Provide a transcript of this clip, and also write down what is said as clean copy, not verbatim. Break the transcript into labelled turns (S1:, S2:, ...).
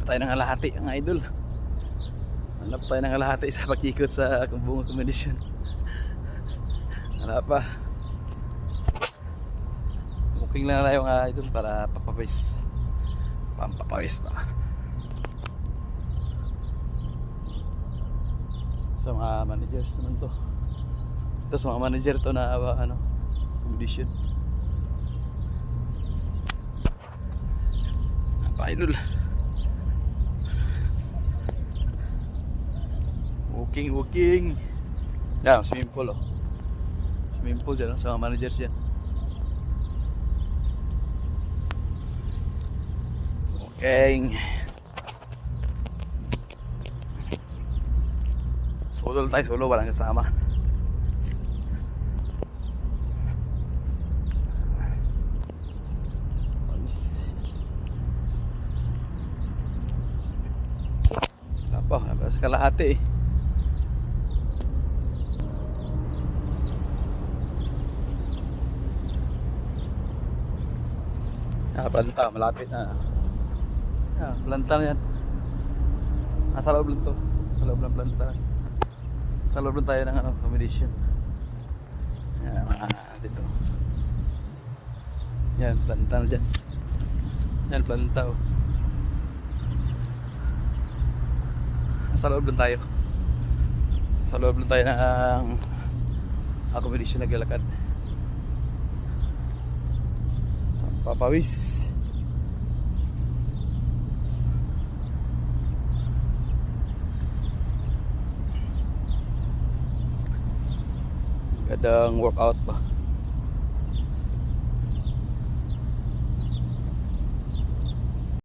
S1: tayo ng kalahati ang idol. Hanap tayo ng kalahati sa pag-ikot sa buong accommodation. Wala pa. Booking lang tayo mga idol para papawis. Pampapawis pa. So mga managers naman to. Ito sa mga manager to na accommodation. Apa idol. Walking. Yan, swimming pool oh. Swimming pool dyan sa mga managers dyan. Okay. Solo tayo, solo, walang kasama. Apa, nasa kalahati eh. Planta, malapit na. Planta na yan. Nasa loob lang to. Sa loob ng planta. Sa loob lang tayo ng accommodation. Yan, dito. Yan, planta na dyan. Yan, planta oh. Sa loob lang tayo. Sa loob lang tayo ng accommodation naglalakad. Papawis. Kadang workout pa.